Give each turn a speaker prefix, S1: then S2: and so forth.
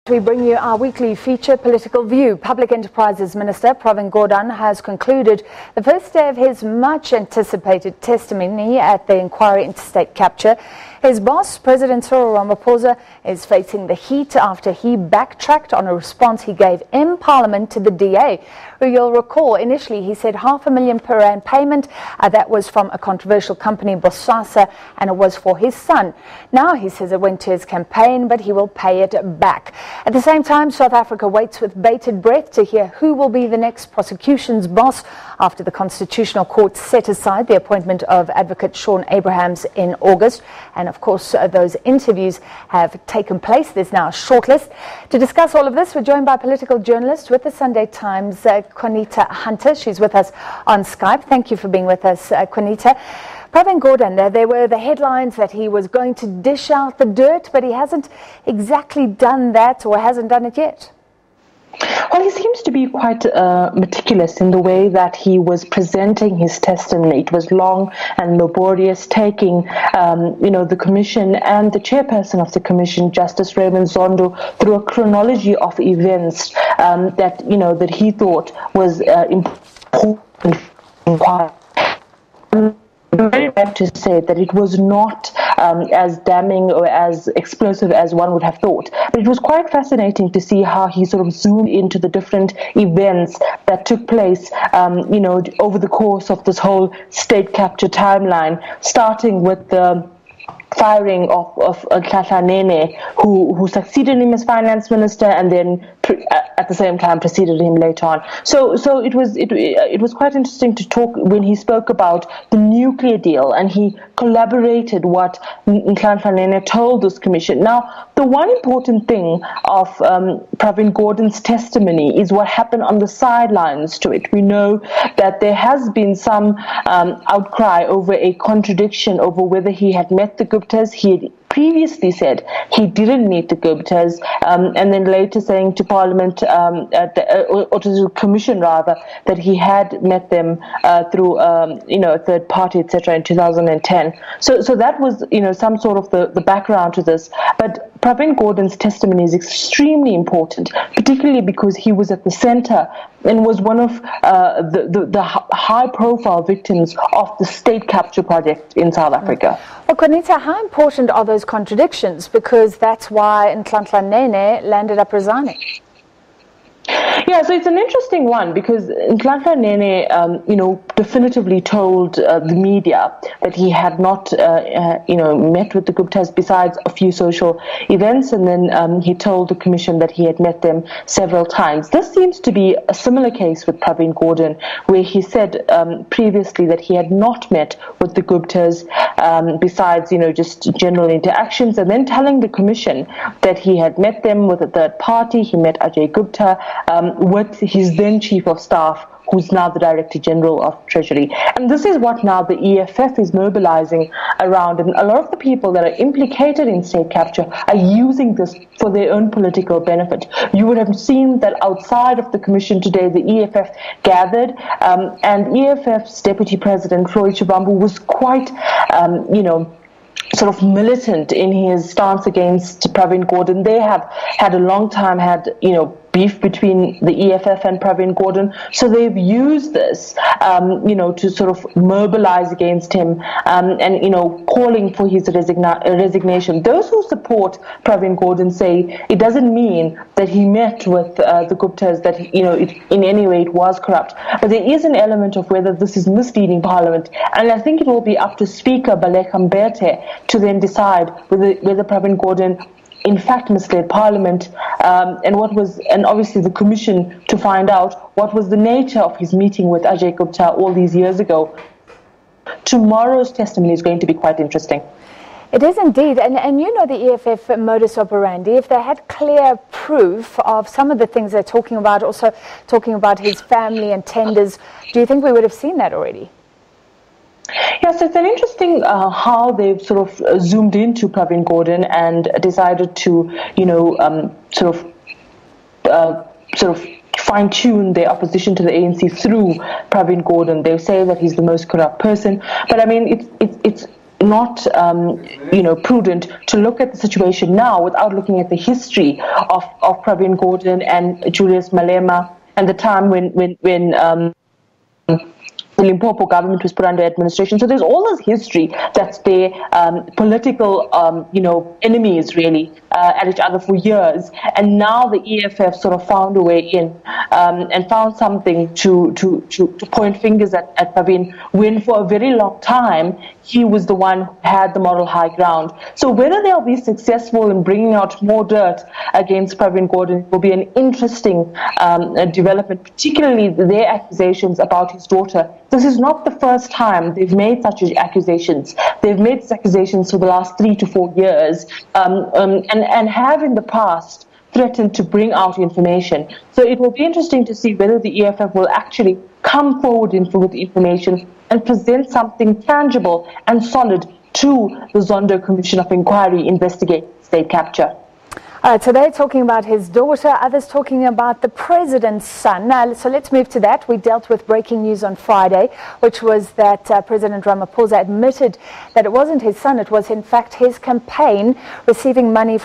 S1: We bring you our weekly feature, Political View. Public Enterprises Minister Pravin Gordhan has concluded the first day of his much-anticipated testimony at the inquiry into state capture. His boss, President Cyril Ramaphosa, is facing the heat after he backtracked on a response he gave in Parliament to the DA, who you'll recall initially he said R500,000 per rand payment. That was from a controversial company, Bosasa, and it was for his son. Now he says it went to his campaign, but he will pay it back. At the same time, South Africa waits with bated breath to hear who will be the next prosecutions boss after the Constitutional Court set aside the appointment of Advocate Shaun Abrahams in August. And of course, those interviews have taken place. There's now a shortlist. To discuss all of this, we're joined by political journalist with the Sunday Times, Qaanitah Hunter. She's with us on Skype. Thank you for being with us, Qaanitah. Pravin Gordhan, there were the headlines that he was going to dish out the dirt, but he hasn't exactly done that, or hasn't done it yet.
S2: Well, he seems to be quite meticulous in the way that he was presenting his testimony. It was long and laborious, taking, the commission and the chairperson of the commission, Justice Raymond Zondo, through a chronology of events that he thought was important. I'm very glad to say that it was not as damning or as explosive as one would have thought. But it was quite fascinating to see how he sort of zoomed into the different events that took place, over the course of this whole state capture timeline, starting with the firing of Qaanitah, who succeeded him as finance minister, and then at the same time preceded him later on. So it was quite interesting to talk when he spoke about the nuclear deal, and he collaborated what Qaanitah told this commission. Now, the one important thing of Pravin Gordhan's testimony is what happened on the sidelines to it. We know that there has been some outcry over a contradiction over whether he had met the Guptas. He had previously said he didn't meet the Guptas, and then later saying to Parliament, or to the Commission rather, that he had met them through a third party, etc. in 2010. So that was some sort of the background to this. But Pravin Gordhan's testimony is extremely important, particularly because he was at the center and was one of the high-profile victims of the state capture project in South Africa.
S1: Well, Qaanitah, how important are those contradictions? Because that's why Nhlanhla landed up resigning.
S2: Yeah, so it's an interesting one because Nhlanhla definitively told the media that he had not, met with the Guptas besides a few social events, and then he told the commission that he had met them several times. This seems to be a similar case with Pravin Gordhan, where he said previously that he had not met with the Guptas besides, just general interactions, and then telling the commission that he had met them with a third party. He met Ajay Gupta with his then Chief of Staff, who's now the Director General of Treasury. And this is what now the EFF is mobilizing around. And a lot of the people that are implicated in state capture are using this for their own political benefit. You would have seen that outside of the commission today, the EFF gathered, and EFF's Deputy President, Floyd Shivambu, was quite, sort of militant in his stance against Pravin Gordhan. They have had a long time beef between the EFF and Pravin Gordhan, so they've used this, to sort of mobilize against him, and calling for his resignation. Those who support Pravin Gordhan say it doesn't mean that he met with the Guptas, that in any way it was corrupt, but there is an element of whether this is misleading Parliament, and I think it will be up to Speaker Baleka Mbete to then decide whether Pravin Gordhan in fact misled Parliament, and obviously the Commission to find out what was the nature of his meeting with Ajay Gupta all these years ago. Tomorrow's testimony is going to be quite interesting.
S1: It is indeed, and the EFF modus operandi, if they had clear proof of some of the things they're talking about, also talking about his family and tenders, do you think we would have seen that already?
S2: Yes, it's an interesting how they've sort of zoomed into Pravin Gordhan and decided to, sort of fine-tune their opposition to the ANC through Pravin Gordhan. They say that he's the most corrupt person, but I mean, it's prudent to look at the situation now without looking at the history of Pravin Gordhan and Julius Malema and the time when the Limpopo government was put under administration. So there's all this history that's their political, enemies really at each other for years. And now the EFF sort of found a way in and found something to point fingers at Pravin, when for a very long time he was the one who had the moral high ground. So whether they'll be successful in bringing out more dirt against Pravin Gordhan will be an interesting development, particularly their accusations about his daughter. This is not the first time they've made such accusations. They've made these accusations for the last 3 to 4 years and have in the past threatened to bring out information. So it will be interesting to see whether the EFF will actually come forward with information and present something tangible and solid to the Zondo Commission of Inquiry investigating state capture.
S1: Today talking about his daughter, others talking about the president's son. So let's move to that. We dealt with breaking news on Friday, which was that President Ramaphosa admitted that it wasn't his son, it was in fact his campaign receiving money from